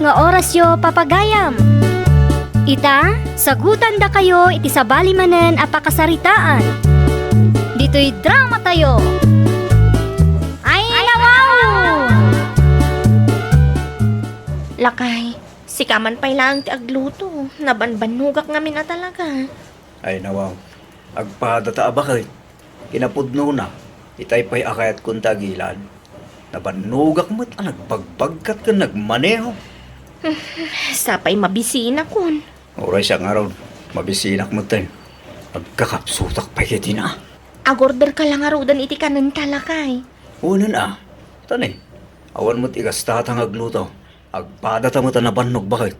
nga oras yo papagayam. Ita, sagutan da kayo iti sabali manen a pakasaritaan. Dito'y drama tayo. Ay, nawaw! Lakay, sikaman pa'y lang ti agluto. Nabanbanugak nga na talaga. Ay nawaw, agpadata abakay. Kinapudno na, itay pa'y akayat kong tagilan. Nabanugak mo't nagbagbagkat ka nagmaneho. Sapay mabisina kun. Oray siya nga raw, mabisinak mo tayo. Agkakapsutak pa kiti na. Agorder ka lang arudan iti kanan talakay. Unan tanay, awan mo't igastatang agluto. Agpadata mo't nabannog bakit.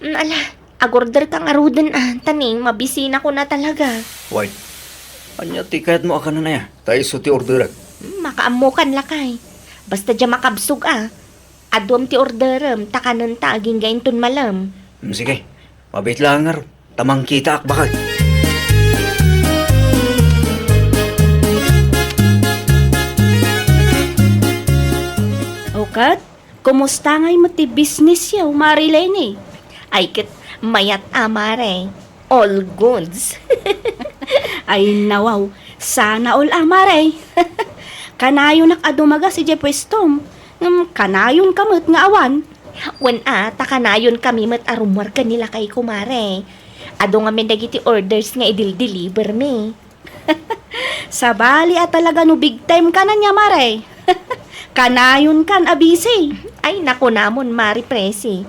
Ala, agorder kang arudan taning mabisina ko na talaga. Wait, anya tikayat mo aka na ya. Tayo suti orderak. Makaamukan lakay. Basta dya makabsog Adwam ti orderem, takanan ta aging gayin tun malam. Sige, mabit lang nga raw. Tamang kita ak bakit. Kat, kumusta ngay mo ti business yaw, Marilene? Ay kit mayat amare. All goods. Ay nawaw, sana all amare. Kanayon nakadumaga si Jepwestom. Kanayon kamot nga awan. Wan takanayon kami mat arumar kanila kay kumare. Ado nga men dagiti orders nga idil-deliver me. Sabali at talaga no big time ka na niya, mare. Kanayon kan abisi. Ay naku namon mari presi.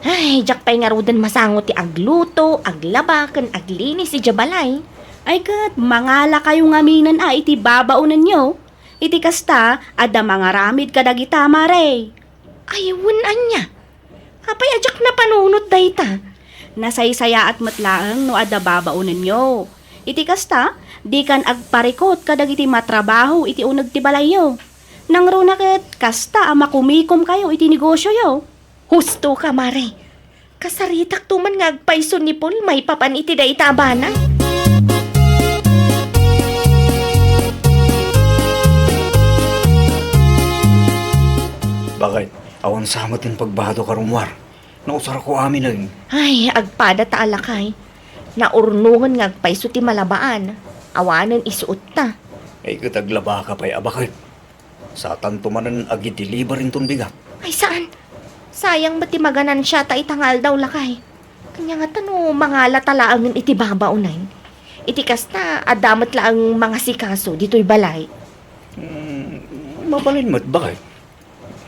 Ay, jak pa'y nga rudan masango ti agluto, aglaba, kan aglinis si Jabalay. Ay kat, mangala kayo ngaminan iti babaunan nyo. Iti kasta, ada mga ramid kadagita, mare. Ay, wunan niya. Apay ajak na panunot dayta. Nasaysaya at matlaang no ada babaunan nyo. Iti kasta, di kan agparikot kadagiti matrabaho iti unag ti balayo. Nang runakit, kasta makumikom kayo iti negosyo yo. Husto ka, mare. Kasaritak tuman nga agpaiso ni Paul, may papan iti dayta abana. Bakit? Awan samot yung pagbato karumwar. Nausara ko amin na yun. Ay, agpada ta alakay. Naurnungan nga agpaiso ti malabaan. Awanan isuot ta. Ay kataglaba ka pa'y abakit. Sa tanto manan agi-deliver yung bigat. Ay, saan? Sayang ba't maganan siya ta itangal daw lakay. Kanya nga tano, mga latalaangin iti babaunay. Iti kasta, adamat lang mga sikaso dito'y balay. Mabalin mo't bakit?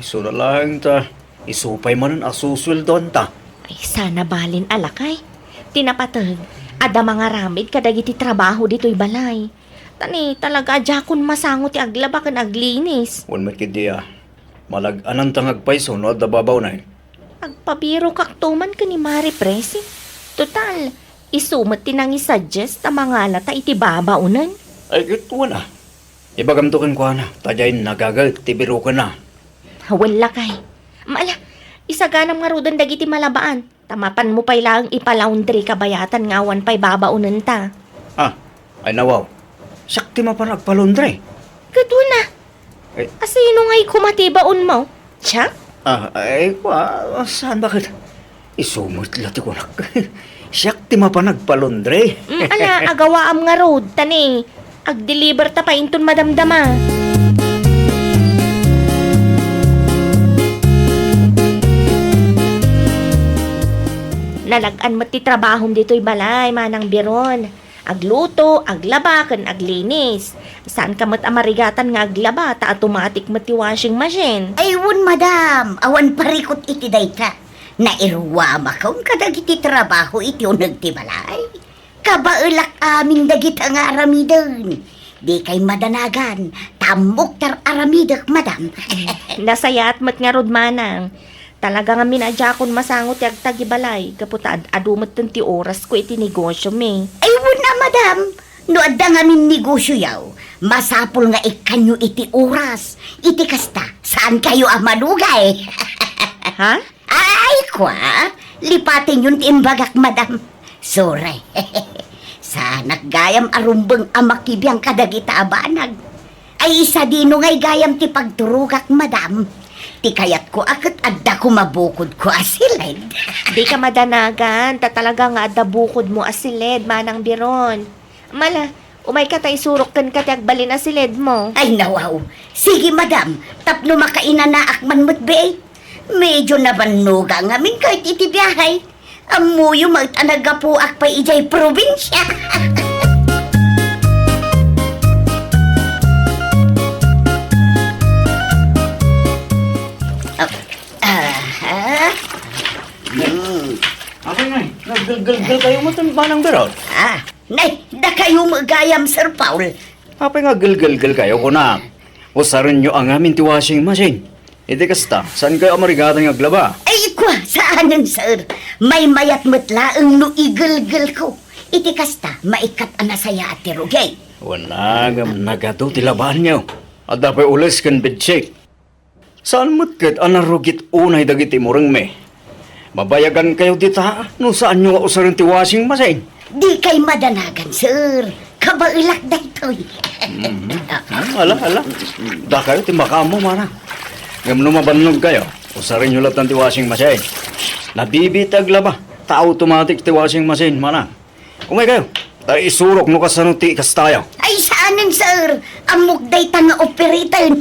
Iso na lang ta. Isupay manan asuswel doon ta. Ay, sana balin alakay. Tinapatag, ada mga ramid kadagiti trabaho dito'y balay. Tani, talaga adjakon masango ti aglaba kan aglinis. Wan mo't kidiya. Malag-anan tangag paiso no at dababaw na yun. Agpabiro kaktuman ka ni Mari Presi. Total, isumat tinang isuggest ang mga lata iti babaunan. Ay kituwa na. Ibagamtukan ko na. Tadyain nagagal, tibiro ka na. Wala kay. Maala, isaganam nga rudan dagiti malabaan. Tamapan mo pa'y lang ipalaundry kabayatan nga awan pa'y babaunan ta. Ay nawaw. Sakti ma pa nagpalundre. Kato na. Ay. Asino nga'y kumatibaon mo? Siya? Saan bakit? Isumot lati ko nak. Sakti ma pa nagpalundre. Ala, agawaam nga road, tani. Ag-deliver ta pa inton madamdama. Nalagaan mo ti trabahom dito'y balay, manang biron. Agluto, aglaba, kan aglinis. Saan ka mat amarigatan nga aglaba, ta automatic mat ti washing machine. Ayun, madam. Awan parikot iti dayta. Nairuwama kaun kadag iti trabaho iti unag ti balay. Kabaulak aming dagit ang aramidan. Di kay madanagan. Tamok tar aramidak, madam. Nasayat mat nga rod manang. Talaga nga minadjakon masangot ti agtagibalay. Kaputad, adumat ti oras ko iti negosyo me. Ayun na, madam. No adda nga min negosyo yaw. Masapul nga ikanyo iti oras. Iti kasta, saan kayo amalugay? Ha? Ay, kwa. Lipatin yun timbagak, madam. Sorry. Sa naggayam arumbeng amakibiyang kadagita abanag. Ay isa dino ngay gayam ti pagturugak, madam. Ti kayat ko akit adda ko mabukod ko asilid. Di ka madanagan, ta talaga nga adda bukod mo asilid, manang biron. Mala, umay ka tay surok kan katag balin asilid mo. Ay nawaw. Sige madam, tapno makainanaak man mo't be. Medyo nabanuga nga min kahit iti biyahay. Amuyo magtanaga po ak pa ijay probinsya. Ako nga, naggalgal kayo mo itong manang berot. Nay, da kayo magayam, Sir Paul. Apa nga galgal kayo ko na? Usarin nyo ang amin ti washing machine. Iti kasta, saan kayo amarigatan ng aglaba? Ay, kwa, saanan, sir? May mayat matlaang no igalgal ko. Iti kasta, maikat ana saya ati rugay. Wala nga nagado ti labahan nyo. At dapat ulis kan bedsheet. Saan mo't kat anarugit unay dagiti murang me? Mabayagan kayo dita, no saan nyo usarin ti washing machine? Di kay madanagan, sir. Kabailak da ito'y. Ala. Da kayo ti makamo mana. Ngam lumabanlog kayo, usarin nyo lahat ng ti washing machine. Nabibitag laba, ta-automatic ti washing machine mana. Kumay kayo, tayo isurok no kasano ti kastayo. Ay, saanan, sir? Amok day nga operator.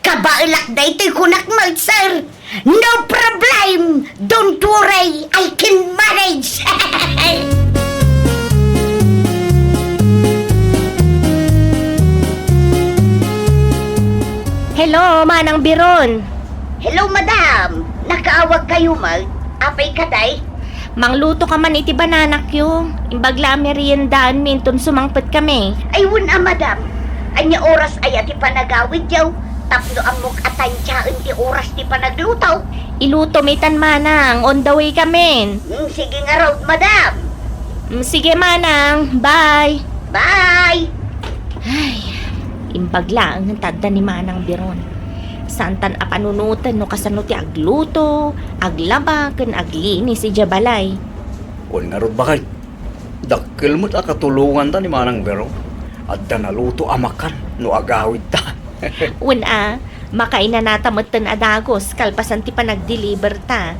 Kabailak da ito'y kunakmal, sir. No problem. Don't worry. I can manage. Hello, manang biron. Hello, madam. Nakaawag kayo, mag. Apay kaday? Mangluto ka man iti bananak yo. Imbagla meriendaan minton sumangpet kami. Ay, wala, madam. Anya oras ay ati panagawid yaw. Tapno amok atansyain ti oras ti panaglutaw. Iluto mitan manang, on the way kami. Sige nga raw, madam. Sige manang, bye. Bye! Imbagla ang tadda ni manang biron. Santan a panunutan no kasano ti agluto, aglaba, ken aglinis si Jabalay. Kung nga ron bakit, dakil mo't akatulungan ta ni manang bero. At da naluto amakan, no agawid ta. Una, makainanatamutan adagos, kalpasan ti panag-deliver ta.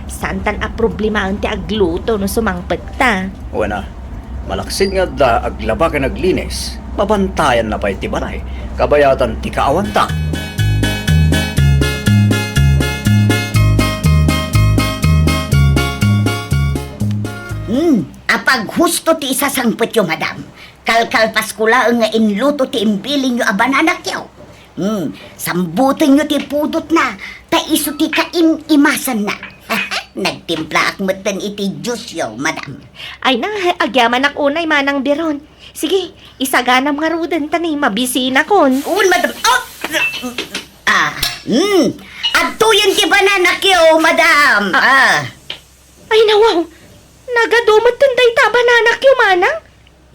Santan a problema ang ti agluto no sumangpet ta. Wana, malaksid nga da aglaba ka naglinis. Mabantayan na pa iti balay. Kabayatan ti kaawan ta. Apag husto ti isasangpet yo, madam. Kalkalpas ko lang nga inluto ti imbiling yo abananak yaw. Sambutin yo ti pudot na, ta iso ti kain imasan na. Nagtimpla akmutan iti juice yo, madam. Ay na, agyaman ak unay manang biron. Sige, isaganam nga ruden tani, mabisina kon. Un, madam. Oh! Adtuyan ti bananak yo, madam. Ay nawaw, nagadumot tunday ta bananak yung manang.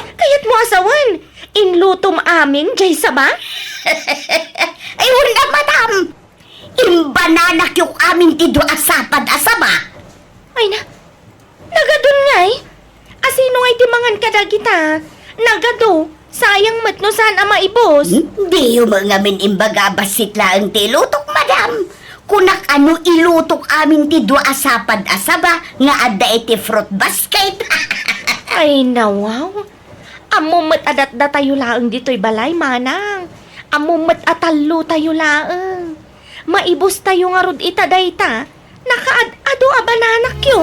Kayat mo asawan, inlutom amin, jay saba? Ay, wala, madam. Imbananak yung amin ti do asapad asaba. Ay na, nagadun nga eh. Asino ay timangan kadagita? Nagado, sayang matno saan ama ibos. Di yung mga min imbaga basit lang ti lutok, madam. Kunak ano ilutok amin ti do asapad asaba nga adda iti fruit basket. Ay nawaw, amumat adat-da tayo laang dito'y balay, manang. Amumat atalo tayo laang. Maibos tayo nga rod itaday ta. Nakaad-ado abananak yo.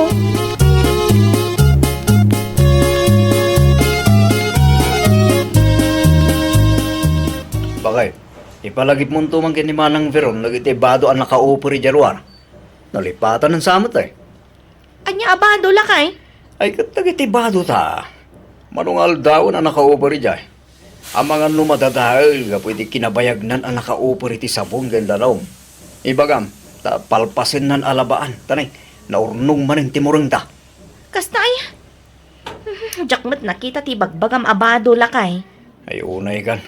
Bakay, ipalagip mo tumang kini manang veron, nagitibado ang nakaupuri jarwar. Nalipatan ng samot eh. Anya abado lakay? Ay katagitibado ta. Manungal daw na nakaupuri jay. Ang mga numadadahil nga pwede kinabayagnan ang nakaupuri ti sabon ganda daw. Ibagam, palpasin nan alabaan. Tanay, naurnong manin timurang ta. Kasta ay. Jakmat nakita ti bagbagam abado lakay. Ay unay kan.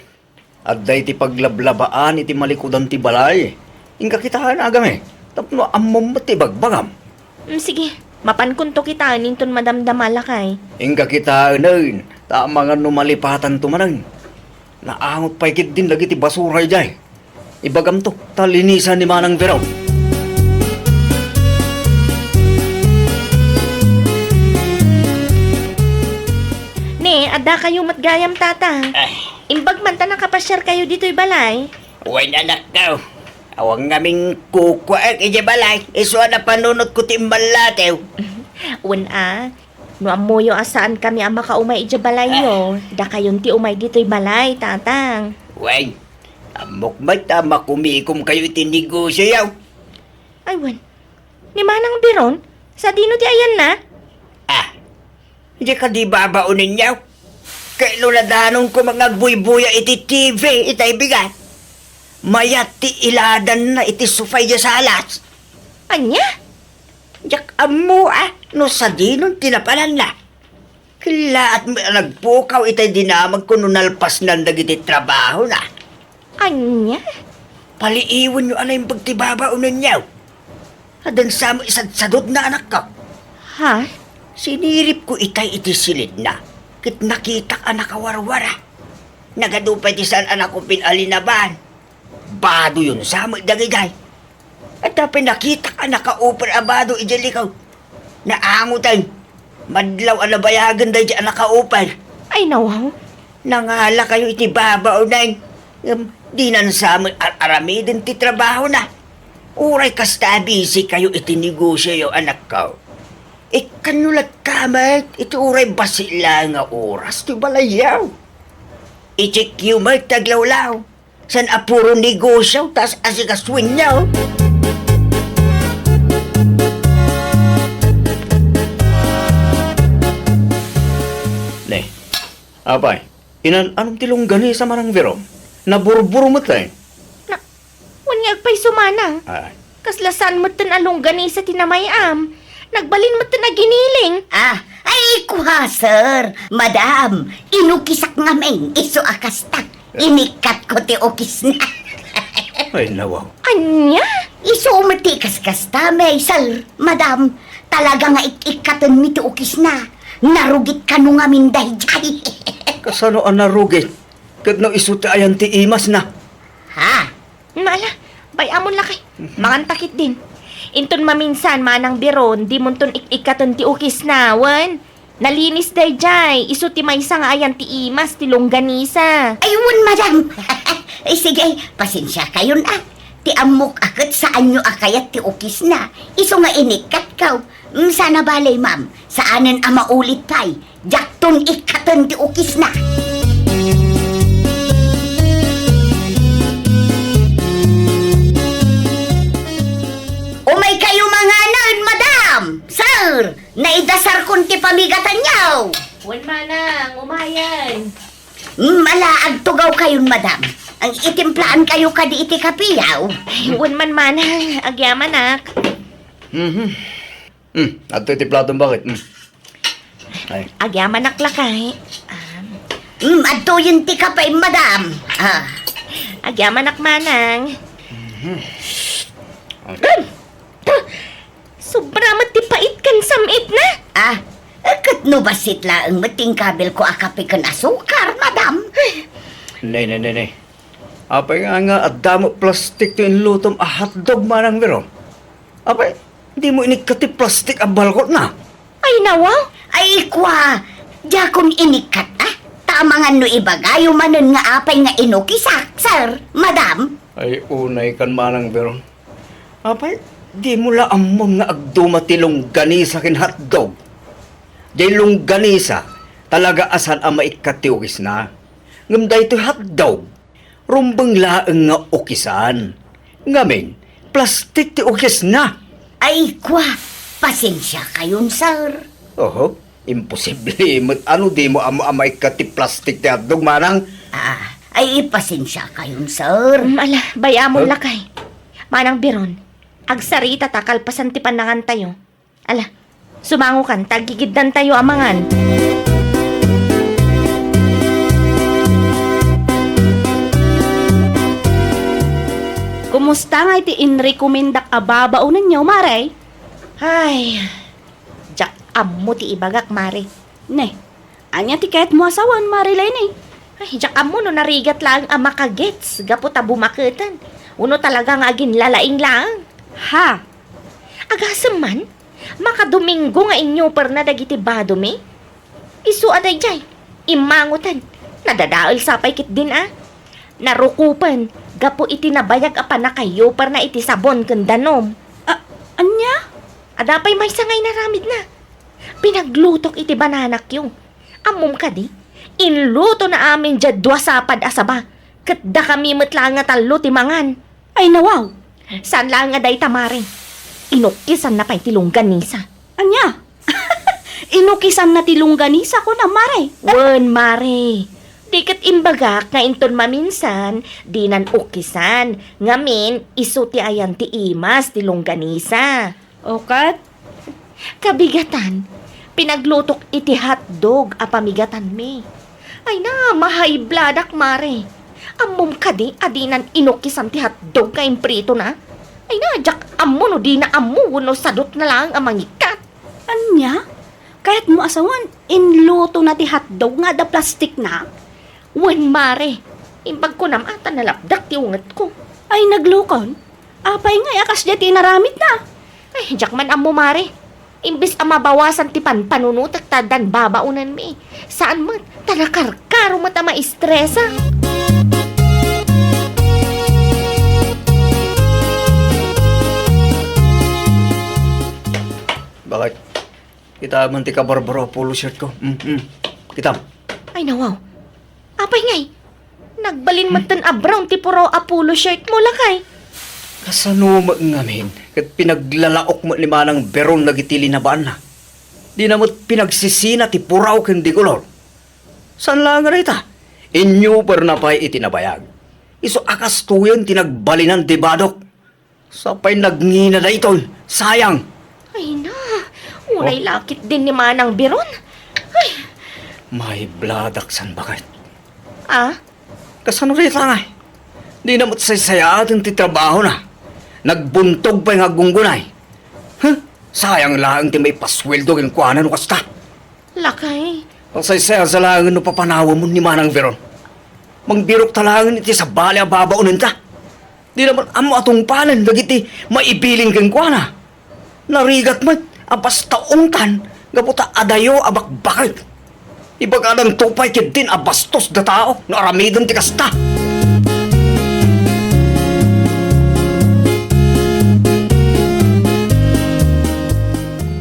At day ti paglablabaan iti malikudan ti balay. Ingka kita agam eh. Tapno amom ti bagbagam. Sige, mapankunto kita ninton madamdama lakay. Ingka kita nun. Ta mga numalipatan tumanang. Naangot pa ikit din lagi ti basuray jay. Ibagam to, talinisan ni Manang Verong. Ne, ada kayo matgayam tata. Imbag man ta nakapasyar kayo dito'y balay. Uwan anak daw. Awang ngaming kukuak balay. Iso na panunod ko timbalatew. No amoyo asaan kami ang makaumay ija balay yo. Da kayon ti umay dito'y balay, tatang. Uwan, amok ba't makumikom kayo itinegosyo yaw? Ay, wan. Ni Manang Biron, sa dino ti ayan na? Hindi ka di babaunin yaw? Kay luladanon ko mga buy-buya iti TV, itay bigat. Mayat ti iladan na iti sufay ya sa alas. Anya? Jak amo no sa dinon tinapalan na. Kila at nagpukaw itay dinamag ko nung nalpas ng dagiti trabaho na. Anya? Paliiwan nyo alay yung pagtibabaunan yaw. Adan sa mo isadsadod na anak ka. Ha? Sinirip ko itay iti silid na. Kit nakita ka nakawarwara. Nagadupay ti saan anak ko pinalinaban. Bado yun sa mo dagigay. At pinakita ka naka-upar abado ijalikaw. Naangutan. Madlaw alabayagan dahi di naka-upar. Ay, nawaw. Nangala kayo iti babaunan. Di nan sa mo aramidin ti trabaho na. Uray kasta busy kayo iti negosyo yo anak ko. Kanulat kamat, iti uray basila nga oras, ti balayaw. Ichik yumat taglawlaw, san apuro negosyo, tas asikaswin niyaw. Ne, apay, anong tilong gani sa Manang Verong? Naburburo mo tayo. Wan nga agpay sumanang. Ay, Kaslasan mo tan along gani sa tinamayam. Nagbalin mo tan giniling. Ay, kuha, sir. Madam, inukisak ngamin, iso akasta. Inikat ko ti ukis na. ay nawaw. Anya? Iso umatikas kasta, may, sir. Madam, talaga nga ikikatan mi ti ukis na. Narugit ka nung amin dahil. Kasano ang narugit? Kat no isuti ayan ti imas na. Ha? Mala, bayamon lakay. Mangantakit din. Inton maminsan Manang Biron, di mo ton ikikaton ti ukis na, wan. Nalinis day jay, iso ti maysa nga ayan ti imas, ti longganisa. Ayun, madam. Ay, sige, pasensya kayon Ti amok akit saan nyo akayat ti ukis na. Iso nga inikat kaw. Sana balay, ma'am. Saanan ama ulit pay. Jakton ikatan ti ukis na. Umay kayo mga nan, madam! Sir! Naidasar kun ti pamigatan niyaw! Wan Manang, umayan. Malaag tugaw kayon, madam. Ang itimplaan kayo kadi iti kapiyaw. Ay, wan man Manang, agyamanak. Ato iti platong bakit? Ay, Agyamanak lakay. Adto yun ti kapay, madam. Agyamanak Manang. Sobra matipait kan samit na. Kat no basit laang mating kabel ko akapi kan asukar, madam. nay. Apay nga at damo plastik to inlutom a hotdog Manang Verong. Apay, di mo inikati plastik ang balkot na. Ay, nawaw. Ay, kwa. Diakon inikat, Tamangan no ibagayo manon nga apay nga inukisak, sir, madam. Ay, unay kan Manang Verong. Apay, di mo la amon nga agdumatilong ganisa kin hotdog. Di longganisa, talaga asan ang maikatiwis na. Ngam da ito hotdog, rumbang laeng nga ukisan. Ngamin, plastik ti ukis na. Ay, kwa. Pasensya kayon, sir. Oho, imposible. Ano di mo amay ka ti plastik ti hotdog, Manang? Ay, pasensya kayon, sir. Ala, bayamon lakay. Manang Biron, agsarita takal pasan ti panangan tayo. Ala, sumango kan, tagigiddan tayo amangan. Kumusta nga iti inrekomendak ababaunan niyo, Maray? Ay, jak ammo ti ibagak, Mari. Ne, anya tiket mo asawan, Marilay ni. Ay, jak ammo no narigat lang ang makagets, gapo ta bumaketan. Uno talaga nga agin lalaing lang. Ha? Agasam man, makadomingo nga inyo per na dagiti badumi. Isu aday jay, imangutan, nadadaol sapay kit din Narukupan, gapo iti nabayag apa na kayo per na iti sabon ken danom. Anya? Adapay may sangay naramid na. Pinaglutok iti bananak yung. Amom ka di, inluto na amin dya dua sapad asaba. Kat da kami matla nga talo ti mangan. Ay nawaw. Saan lang nga day tamare? Inukisan na pa'y tilongganisa. Anya? Inukisan na tilongganisa ko na, Mare. Wen, mare. Di kat imbagak nga inton maminsan, di nan ukisan. Ngamin, isu ti ayan ti imas tilongganisa. Okat? Kabigatan, pinaglutok iti hotdog a pamigatan mi. Ay na, mahay bladak mare. Amom ka di, adinan inukisan ti hotdog ka imprito na. Ay na, jak amo no di na amo, no sadot na lang ang mangikat. Anya? Kahit mo asawan, inluto na ti hotdog nga da plastic na. Wen mare, imbag ko nam ata nalapdak ti unget ko. Ay naglukon? Apay nga akas di tinaramit na. Ay, jak man amo mare. Imbis ang mabawasan ti panunutak tadan babaunan mi. Saan mo, tanakarkaro mo ta maistresa. Bakit? Kita man ti kabarbaro polo shirt ko. Kita. Ay nawaw. Apay ngay. Nagbalin mo tan abrown ti puro apulo shirt mo lakay. Kasano ngamin? Kat pinaglalaok mo ni manang berong nagitili na baan na. Di na mo't pinagsisina ti puraw ken di kolor. San lang nga ita? Inyo per na pa'y itinabayag. Iso akas tuyan tinagbalinan ti badok. Sapay nagngina na iton. Sayang. Ay na. Unay lakit din ni manang biron. Ay. May bladak san bakit? Ah? Kasano rita nga? Di na mo't saysayatan ti trabaho na. Nagbuntog pa yung agunggunay. Huh? Sayang lang ti may pasweldo ken kuana no kasta. Lakay. Ang saysaya sa langin no papanawa mo ni Manang Veron. Mangbirok talangin iti sa bali ang babaunin ta. Di naman amo atong panan dagiti maibiling ken kuana. Narigat man abas taungtan gaputa adayo abakbakit. Ibagadan tupay kit din abastos da tao na aramidon ti kasta.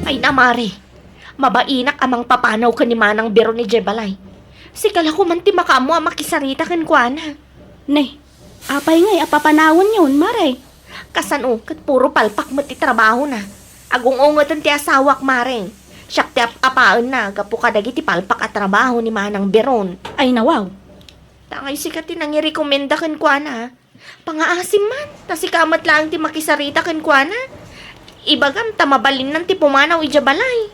Ay na mare. Mabainak amang papanaw ka ni manang biro ni Jebalay. Sikala ko man ti makamo ang makisarita ken kuana. Nay, apay nga apapanawon yun, Mare. Kasano, kat puro palpak mo ti trabaho na. Agungungatan ti asawak mare. Siyak ti apaan na, gapu kadagi ti palpak at trabaho ni manang biron. Ay nawaw. Tangay sikat ti nangirekomenda ken kuana. Pangaasim man, tasikamat lang ti makisarita ken kuana. Ibagam tamabalin ng ti pumanaw ijabalay.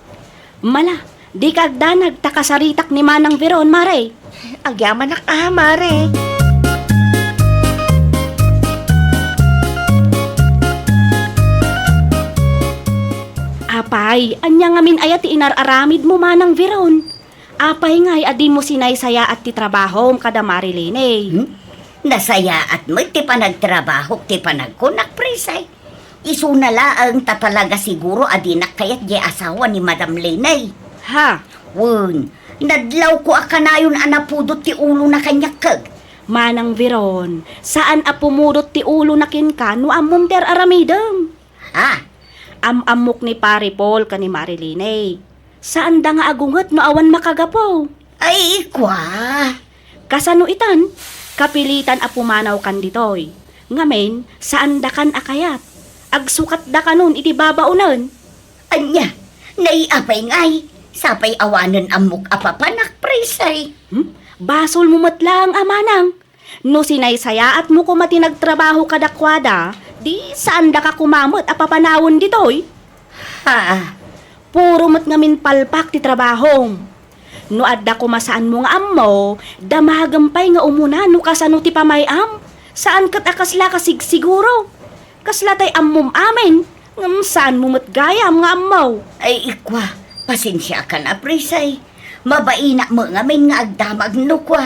Mala, di kagda nagtakasaritak ni Manang Veron, Mare. Agyaman na mare. Apay, anya nga min ayat ti inararamid mo Manang Veron. Apay nga'y adi mo sinaysaya at ti trabaho kada Marilene. Nasaya at mo ti panagtrabaho ti panagkunak presay. Isunala ang tatalaga siguro adinak kayat di asawa ni Madam Lenay. Ha, Wun, nadlaw ko akanayon anapudot ti ulo na kanyak kag. Manang Veron, saan apumudot ti ulo na kinka no amom der aramidem? Ha? Amamok ni Pare Paul ka ni Marilene. Saan da nga agungat no awan makagapo? Ay, kwa. Kasano itan? Kapilitan a pumanaw kan ditoy. Ngamen, saan da kan akayat? Agsukat da kanon iti babaunan. Anya, naiapay ngay. Sapay awanan amok apapanak presay. Basol mo matlang amanang. No sinaysaya at mo kumati nagtrabaho kadakwada, di saan da ka kumamot a papanawon ditoy? Ha? Puro mat ngamin palpak ti trabaho. No adda kumasaan mo nga ammo, damagampay nga umuna no kasano ti pamayam. Saan kat akasla kasig siguro? Kasla tay ammom amin. Ngam saan mo matgayam nga ammo? Ay, ikwa. Pasensya ka na, presay. Mabaina mo nga may nga agdamag no kwa.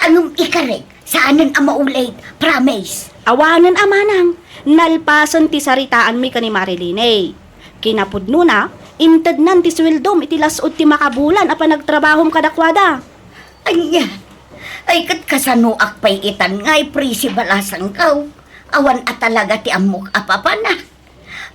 Anong ikarek? Saanan ang maulay? Promise. Awanan amanang, nalpasan ti saritaan mi kani Marilinay. Kinapudno na, inted nan ti sweldom iti lasod ti makabulan apa nagtrabahom kadakwada. Anya, ay kat kasanuak pa'y itan nga'y prisibalasang kaw. Awan at talaga ti amok apapana.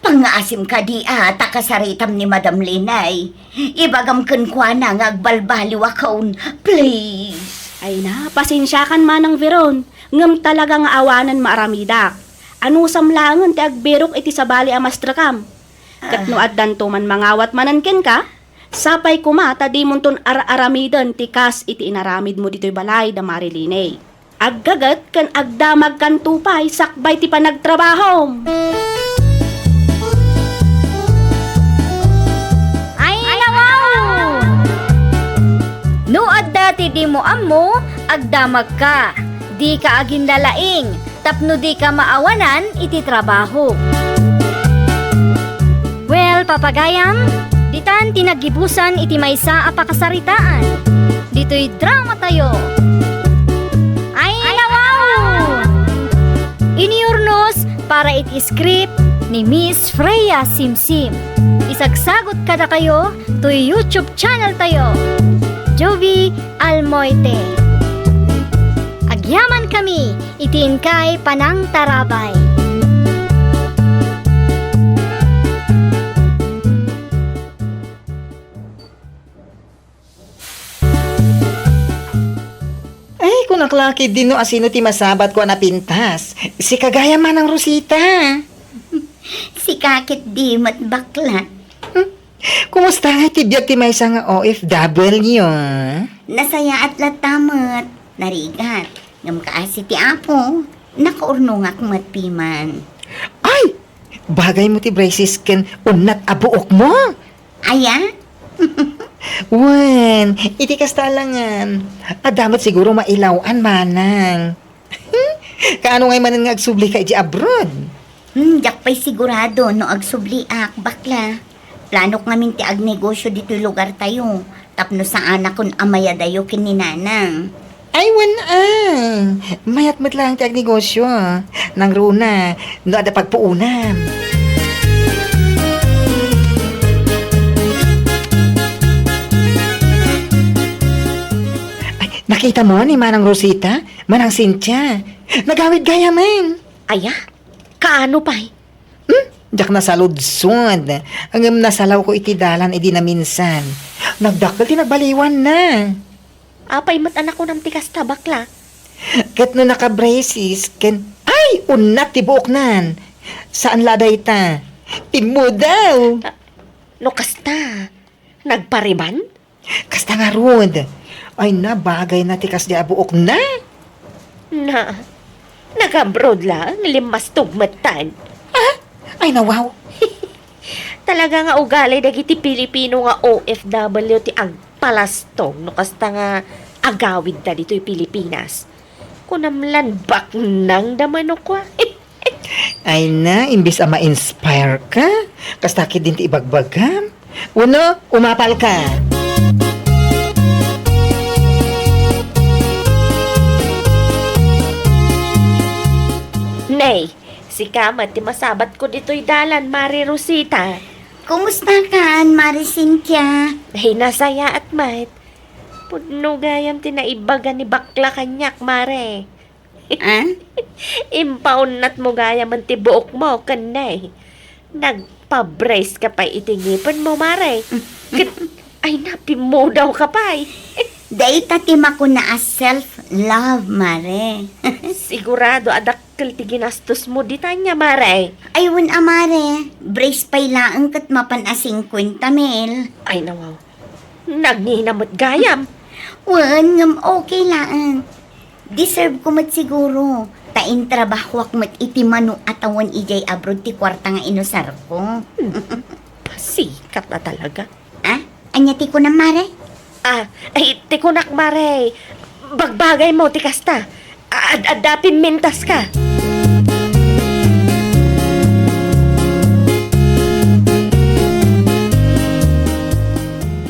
Pangaasim ka di ata kasaritam ni Madam Linay. Ibagam kwa na ngagbalbaliw akaun, please. Ay na, pasensya kan manang Veron, ngem talaga nga awanan maaramidak. Ano samlangan ti agbirok iti sabali a mastrakam. Kat no addan to man mangawat mananken ka, sapay kumata di mon ton aramidan ti kas iti inaramid mo dito'y balay da Marilinay. Aggagat kan agdamag kan tupay sakbay ti panagtrabaho. Ay, nawaw! No adda ti di mo ammo, agdamag ka. Di ka agin lalaing, tapno di ka maawanan iti trabaho. Well, papagayam, ditan tinagibusan iti maysa a pakasaritaan. Dito'y drama tayo. Ay, nawaw! Iniurnos para iti script ni Miss Freya Simsim. Isagsagot kada kayo to YouTube channel tayo. Jovi Almoite. Agyaman kami, itin kay Panang Tarabay. Ay, kung naklaki din no asino ti masabat ko na pintas. Si kagaya man ang Rosita. Si kakit di mat bakla. Kumusta nga ti biyak ti may isang OFW? Nasaya at latamat. Narigat. Ngam kaasi ti apo. Nakaurnungak matpiman. Ay! Bagay mo ti braces ken unat abuok mo. Aya? Wen, iti kastalangan. Adamat siguro mailawan manang. Kaano ngay manan nga agsubli ka iti abroad? Jak pa'y sigurado no agsubliak bakla. Plano ngamin ti agnegosyo dito lugar tayo. Tapno sa anak kon amaya dayo kininanang. Ay, mayat mat lang ti agnegosyo. Nang runa, no ada pagpuunan. Ay, nakita mo ni Manang Rosita, Manang Cynthia. Nagawid gaya man. Aya, kaano pa'y? Diyak nasaludsod. Ang nasalaw ko iti dalan edi na minsan. Nagdakdal ti nagbaliwan na. Apay mat anak ko ng tikas ta bakla. Ket no naka-braces, ken, ay, unat ti buok nan. Saan laday ta? Timo daw. No kasta, nagpariban? Kasta nga rod. Ay na, bagay na tikas di abuok na. Na, nag-abroad lang, limas tugmatan. Ay nawaw. Talaga nga ugali dagiti Pilipino nga OFW ti agpalastong no kasta nga agawid ta dito'y Pilipinas. Kunamlan bak nang damano kwa. Ay na, imbis a ma-inspire ka, kastakit din ti ibagbagam. Uno, umapal ka. Nay, si Kamat ti masabat ko dito'y dalan, Mari Rosita. Kumusta ka, Mari Cynthia? Ay, nasaya at mat. Pudno gayam tinaibaga ni bakla kanyak, Mare. Ah? Impaunat mo gayam ang tibuok mo, kanay. Nagpa-brace ka pa itingipan mo, Mare. Ay, napi mo daw ka pa eh. Day tatima ko na as self-love, Mare. Sigurado adakkel ti ginastos mo di tanya, Mare. Ayun, Amare. Brace pa'y laang kat mapan a 50 mil. Ay, nawaw. Nagninamot gayam. Wan, ngam okay laang. Deserve ko mat siguro. Tain trabaho ak mat iti manu atawan ijay abroad ti kwarta nga inusar ko. Pasikat na talaga. Ah? Anya ti ko na, Mare? Ay, tikunak, Mare. Bagbagay mo, tikasta. Adapin mintas ka.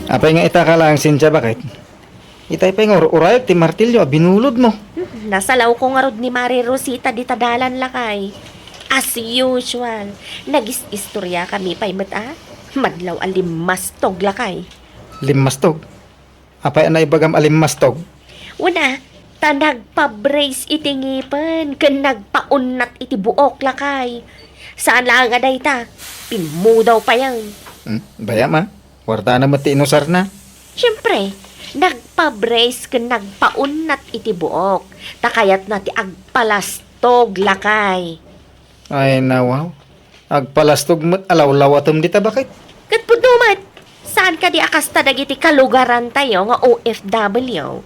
Apay nga itaka lang, Cynthia, bakit? Itay pa yung uray, ti martilyo, binulod mo. Nasalaw ko nga rod ni Mari Rosita di tadalan lakay. As usual, nagis-istorya kami pa'y mata. Madlaw alimastog lakay. Limastog. Apay anay bagam alimastog. Una, ta nagpa-brace iti ngipan, kan nagpaunat iti buok lakay. Saan lang aday ta? Pinmudaw pa yan. Bayam ha? Warta na mati inusar na. Siyempre, nagpa-brace kan nagpaunat iti buok. Takayat na ti agpalastog lakay. Ay nawaw. Agpalastog mo't alaw-lawatom dita bakit? Kat pudumat, saan ka di akasta dagiti kalugaran tayo nga OFW?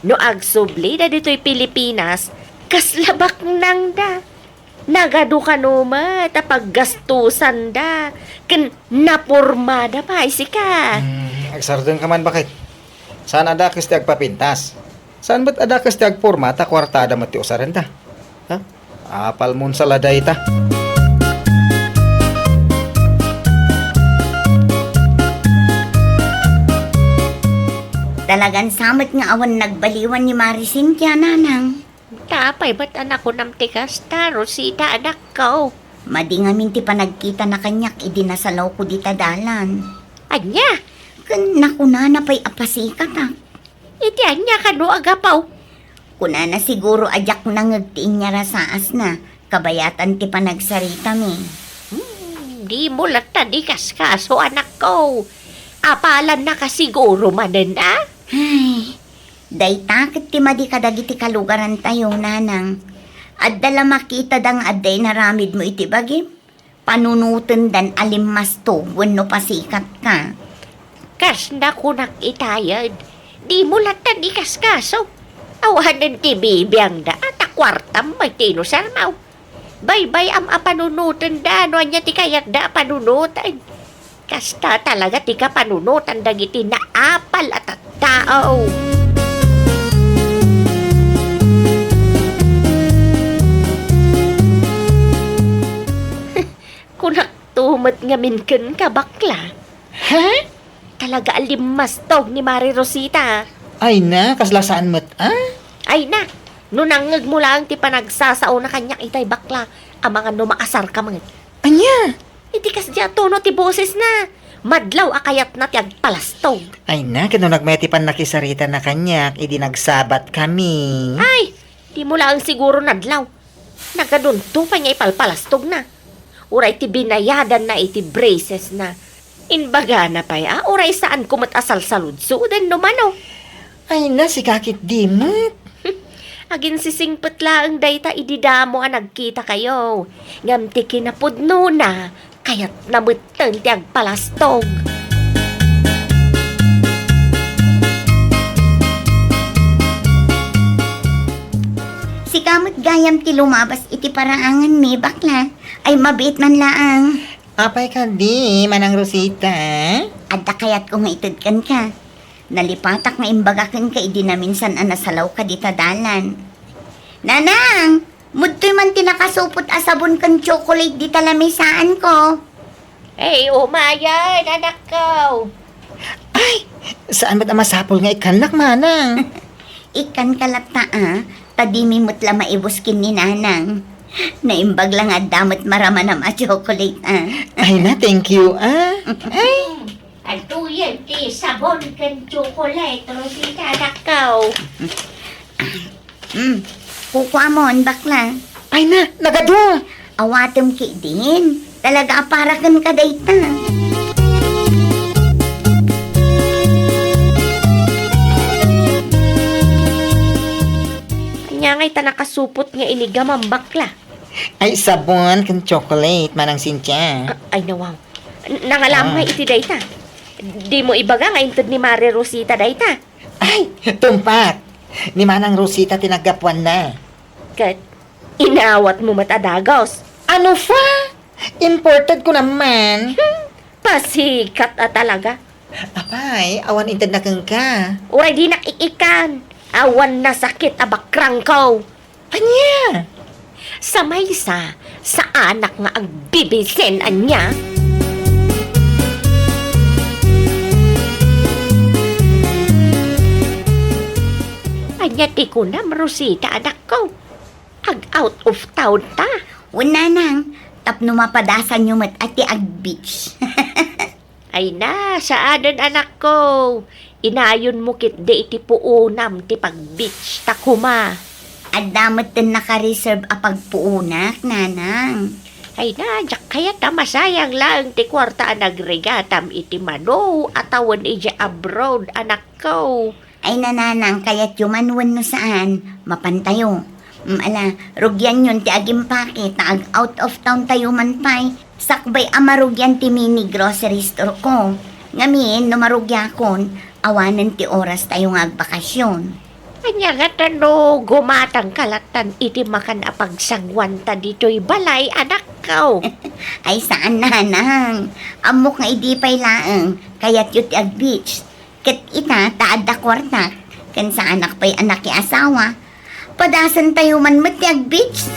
No agsubli na dito'y Pilipinas, kaslabak nang da. Nagado ka numat, paggastusan da. Kan napurmada pa, ka. Agsardeng ka man bakit? Saan adakas ti agpapintas? Saan ba't adakas ti agpormata kwartada mati usaran ta? Ha? Apal mon sa laday ta. Talagang samot nga awan nagbaliwan ni Mari Cynthia, nanang. Tapay, ba't anak ko nam tikas ta, Rosita, anak ko? Madi nga minti pa nagkita na kanyak, idinasalaw ko di tadalan. Anya, Kan nakuna na pa'y apasikat ah. iti anya ka no agapaw. Kuna na siguro ajak nangagtiin niya rasaas na. Kabayatan ti pa nagsarita mi. Di mo lata di kaskaso, anak ko. Apalan na ka siguro manan, ah? Ay, day takit ti madi kadagiti kalugaran tayo, nanang. Addala makita dang adday naramid mo iti bagim. Panunutan dan alimmasto wenno pasikat ka. Kas na ko nakitayad. Di mo lata di kaskaso. Awanan ti bibiyang da at akwartam may tinusarmaw. Bay-bay am apanunutan da, no anya ti kayak da panunutan. Kasta talaga ti ka panunutan dagiti na apal at tao. Kunak tumat nga minken ka bakla. Ha? Talaga alimastog ni Mari Rosita. Ay na, kaslasaan mo't Ay na, nunangag mo lang ti panagsasao na kanyak itay bakla. Ang mga numaasar ka mga. Anya? Iti kas diya tono ti boses na. Madlaw akayat na ti agpalastog. Ay na, kano nagmeti pan nakisarita na kanyak, idi nagsabat kami. Ay, di mo lang siguro nadlaw. Nagadunto pa niya ipalpalastog na. Uray ti binayadan na iti braces na. Inbaga na pa ya, uray saan kumat asal saludso, dan numano. Ay na, si kakit dimot. Agin sisingpet laang dayta ididamo ang nagkita kayo. Ngam ti kinapudno na, kaya't namutan ti agpalastog. Si kamot gayam ti lumabas iti paraangan mi bakla. Ay mabit man laang. Apay ka di, manang Rosita. Adda kayat ko nga itudkan ka. Nalipatak nga imbagakan ka idi na minsan anasalaw ka di tadalan. Nanang! Mudtoy man tinakasupot asabon kan chocolate di talamisaan ko. Hey, umayan, anak ko. Ay, saan ba't ang masapol nga ikanak, manang? Ikan kalata tadimi mutla maibuskin ni nanang. Naimbag lang at damot maramanam a chocolate Ay na, thank you, Atuyan ti sabon kan chocolate, Rosita, anak ko. Kukuha mo, bakla. Ay na, nagado. Awatem ki din. Talaga aparakan ka dayta. Kanya nga'y tanakasupot nga inigam ang bakla. Ay, sabon kan chocolate, manang Cynthia. Ay, nawaw. Nangalam nga iti dayta. Di mo ibaga nga intod ni Mari Rosita dayta. Ay, tumpak. Ni manang Rosita tinagapuan na. Kat, inawat mo matadagos. Ano fa? Imported ko naman. Pasikat talaga. Apay, awan intad na kang ka. Uray di nakikikan. Awan na sakit abakrang ko. Anya? Sa maysa, sa anak nga ang bibisin anya. Anya ti ko na, Rosita, anak ko. Ag out of town ta. Una nang, tapno mapadasan nyo mat ati ag beach. Ay na, saanan anak ko. Inayon mo kit de iti puunam ti pag-beach ta kuma. At damat din naka-reserve apag puunak, nanang. Ay na, jak kaya ta masayang lang ti kwarta nagregatam iti mano atawan iti abroad anak ko. Ay nananang, kaya't yumanwan no saan, mapantayo. Ala, rugyan yun ti agimpake, taag out of town tayo man pay. Sakbay amarugyan ti mini grocery store ko. Ngamin, no marugyakon, awanan ti oras tayo nga agbakasyon. Anya nga tano, gumatang kalatan iti makan apagsangwan ta dito'y balay anak ko. Ay saan nanang, amok nga idi pay laeng, kaya't yun ti ag beach. Kat ita, taad da kwarta, kan sa anak pa'y anak ki asawa. Padasan tayo man mat ti ag beach.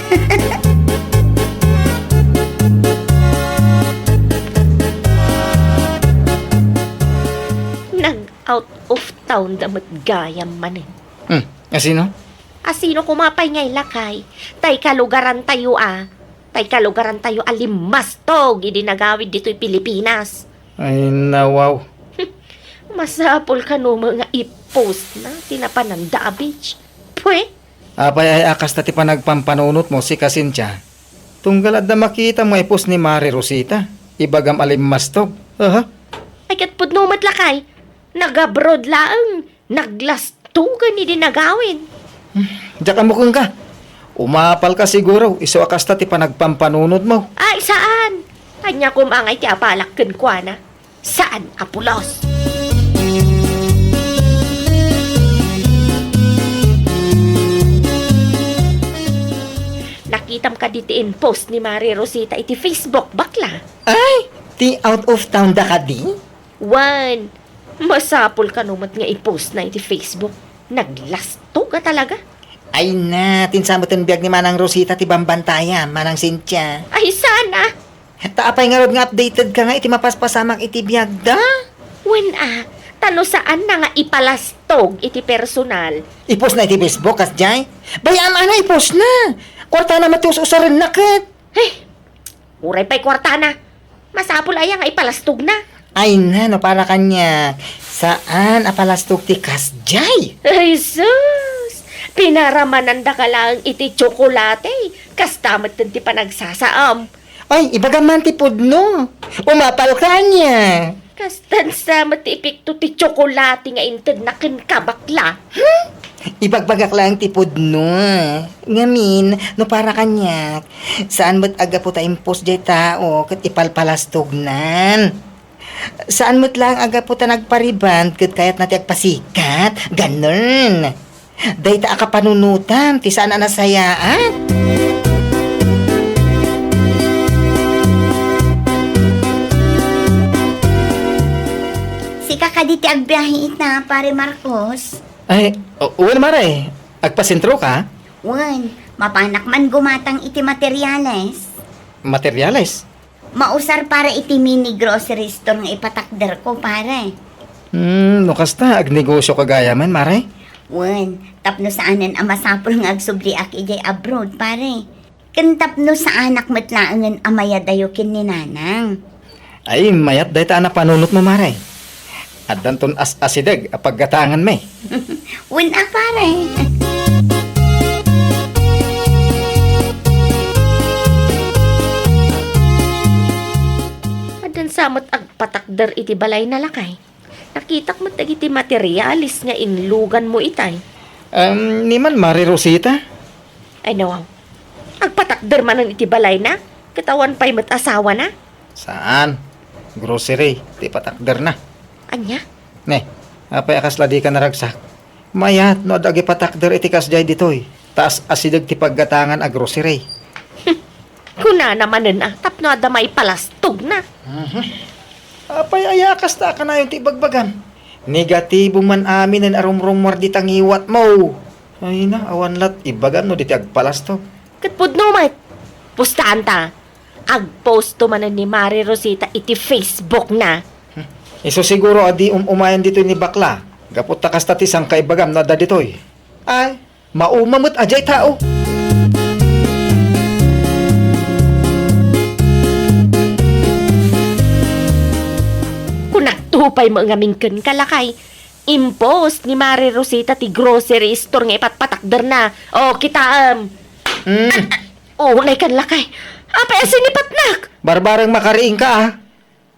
Nag-out of town damat gayam manin. Sino? Asino kumapay ngay lakay? Tay kalugaran tayo Tay kalugaran tayo alimastog. Idinagawid dito'y Pilipinas. Ay, nawaw. Masapol ka no mga i-post na tinapananda beach. Pwe, Apay ay akas tati pa nagpampanunot mo si Kasincha. Tunggalad na makita mo ipos ni Mari Rosita. Ibagam alimastog. Aha. ay katpud no matlakay. Nag-abroad laang. Naglastugan idinagawin. Diyan mo kung ka. Umapal ka siguro. Iso akas tati pa nagpampanunot mo. Ay, saan? Anya kumangay ti apalakken kwa na. Saan, Apulos? Nakitam ka ditiin post ni Mari Rosita iti Facebook, bakla. Ay, ti out of town da ka di? One, masapol ka numat nga i-post na iti Facebook. Naglasto ka talaga. Ay na, tinsamutan biyag ni Manang Rosita ti Bambantaya, Manang Cynthia. Ay, sana. Taapay nga rod nga updated ka nga iti mapaspasamak iti biyag da. When tano saan na nga ipalastog iti personal. Ipos na iti Facebook kas jay. Bayam ana ipos na. Kwarta na matius usaran na kat. Uray pa'y kwarta na. Masapol ay nga ipalastog na. Ay na, no para kanya. Saan apalastog ti kas jay? Ay, sus! Pinaramananda ka lang iti tsokolate. Kastamat ti panagsasaam. Ay, ibagaman ti pudno. Umapal ka niya. Kastan sa matipikto ti tsokolate nga inted na kinkabakla. Ibagbagak lang ti pudno. Ngamin, no para kanya. Saan mo't aga po tayong post jay tao kat ipalpalastognan? Saan mo't lang aga po ta nagpariband kat kayat nati agpasikat? Ganun. Day ta akapanunutan, ti saan na nasayaan? Si kakaditi agbiyahe ita, pare Marcos. Ay, uwan Mare. Agpasentro ka? Wan, mapanak man gumatang iti materyales. Materialis. Mausar para iti mini grocery store nga ipatakder ko, pare. No kasta, agnegosyo kagaya man, Mare. Wan, tapno saanan ang masapol nga agsubli ak ijay abroad, pare. Kan tapno sa anak matlaangan amaya dayo kin ni nanang. Ay, mayat day ta na panunot mo, Mare. At danton as-asideg, apaggatangan may. Wan pare. Adan samot agpatakder iti balay na lakay. Nakitak mo iti materialis nga inlugan mo itay. Ni man, Mari Rosita. Ay nawaw. Agpatakder man iti balay na. Katawan pa'y mat-asawa na. Saan? Grocery, di patakder na. Anya? Ne, apay akas ladi ka naragsak. Mayat, no agi patakder iti kasjay ditoy. Taas asideg ti paggatangan a grocery. Kuna naman na. Tapno adamay palastog na. Apay ayakas ta ka na yung ti bagbagam. Negatibo man amin ang arumrumor di tangiwat mo. Ay na, awan lat, ibagan no di ti agpalas to. Katpud no, mate. Pustahan ta. Agpost to man ni Mari Rosita iti Facebook na. Iso siguro adi umayan dito ni bakla. Gapot ta kasta ti sang kaibagam na da ditoy. Ay, maumamot ajay tao. Kung nagtupay mo nga mingken kalakay, impose ni Mari Rosita ti grocery store nga ipatpatakder na. O, kitaam. Unay kan lakay. Apay asinipat nak. Barbarang makariing ka ah.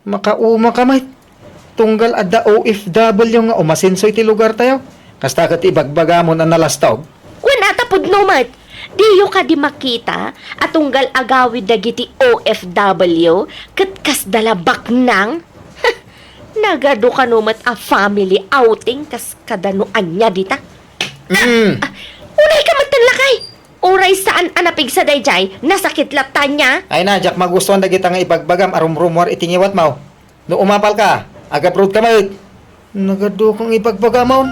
Makauma ka may. Tunggal adda OFW nga umasinso iti lugar tayo. Kasta kat ibagbaga mo na nalastog. Wala tapod numat. Diyo ka di makita at tunggal agawid dagiti OFW kat kas dalabak nang. Nagado ka numat a family outing kas kadanuan niya dita. Unay ka magtalakay. Uray saan anapig sa dayjay, nasakit latan niya. Ay na, Jack, magustuhan na kita nga ibagbagam arum-rumor itingiwat mo. No umapal ka, agaprod ka may. Nagado kong ibagbagam mo.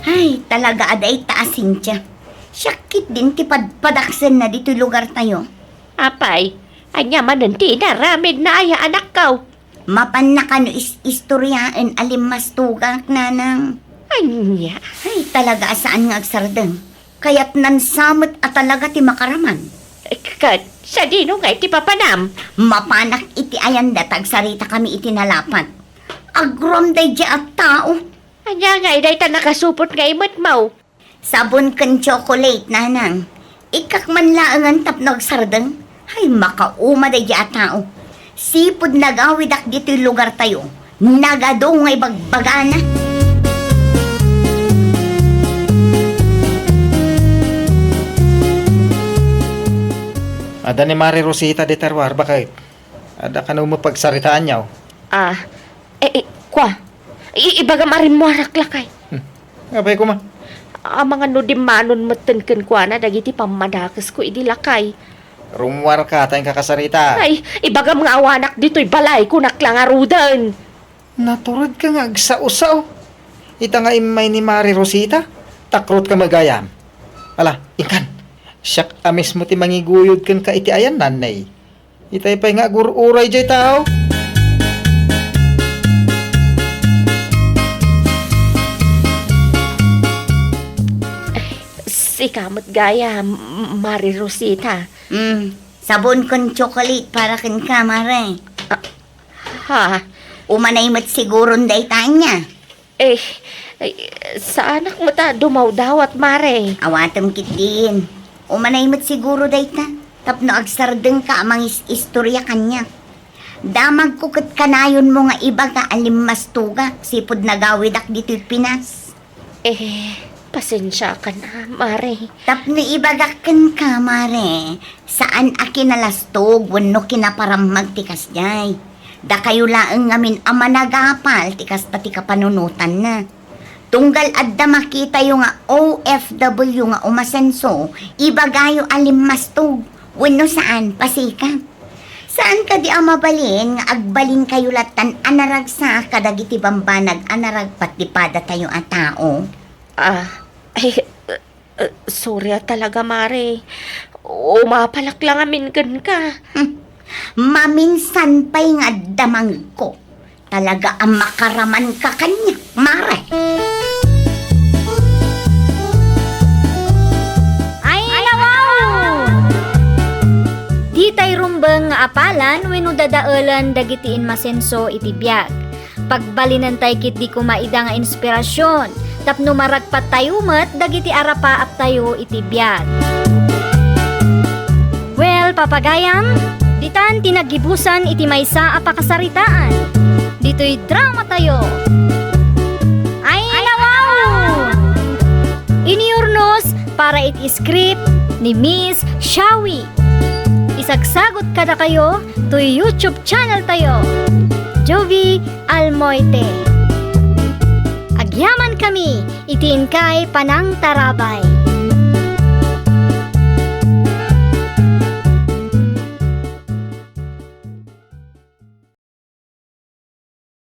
Ay, talaga aday taasin siya. Syakit din ti padaksen na dito lugar tayo. Apay, anya mananti na ramid na aya anak kaw. Mapan na kano istoryaan alimas tugak nanang. Anya, Ay, talaga saan nga agsardeng. Kaya't nansamot at talaga ti makaraman. kat, sa dino nga iti papanam. Mapanak iti ayan datag sarita kami itinalapat. Agrom day di at tao. Anya nga, iday ta nakasupot nga imot mo. Sabon kan chocolate nanang. Ikak man laangan tapnog sardeng. Ay, makauma day di at tao. Sipod nagawidak dito yung lugar tayo. Nagado nga ibagbagana. Ada ni Mari Rosita de Terwar, bakit? Ada ka na pagsaritaan niya. Kwa, ibaga marin mo harak lakay. Abay ko ma. Ang mga nudimanon matenken kwa na dagiti pamadakas ko idi lakay. Rumwar ka, tayong kakasarita. Ay, ibaga mga awanak dito'y balay ko naklangarudan. Naturod ka nga, agsa-usaw. Ita nga imay ni Mari Rosita, takrot ka magayam. Ala, ikan, siyak amis mo ti mangiguyod kan ka iti ayan nanay. Itay pa'y nga gururay jay tao. Sikamot gaya, Mari Rosita. Sabon kon chocolate para kin ka, mare. Ha? Umanay mat siguro day tanya. Sa anak mo ta dumaw-dawat, Mare. Awatam kit din. Umanay mat siguro day ta. Tapno agsardeng ka amang istorya kanya. Damag ko kat kanayon mo nga iba ka alimmas tuga. Sipod nagawidak dito'y Pinas. Pasensya ka na, Mare. Tapno ibagakan ka, mare. Saan a kinalastog, wano kinaparamag tikas jay. Da kayo laeng ngamin ama nagapal, tikas pati kapanunutan na. Tunggal adda makita yung nga OFW nga umasenso, ibagayo alimastog. Wano saan, pasika. Saan ka di mabalin nga agbalin kayo latan anaragsa kadagiti bambanag anarag patipada tayo a tao. Sorry talaga, Mare. Umapalak lang amin ka. Maminsan pa'y nga damang ko. Talaga ang makaraman ka kanya, mare. Ay, wow! Di tay rumbeng nga apalan wenno dadaalan dagitiin masenso iti biag. Pagbalinan tay kit di kumaida nga inspirasyon. Tapno maragpat tayo met dagiti arapa at tayo iti biag. Well, papagayam, ditan tinagibusan iti maysa a pakasaritaan. Dito'y drama tayo. Ay, wow! Iniurnos para iti script ni Miss Shawi. Isagsagot kada kayo to YouTube channel tayo. Jovi Almoite. Agyaman kami, itiin kay Panang Tarabay.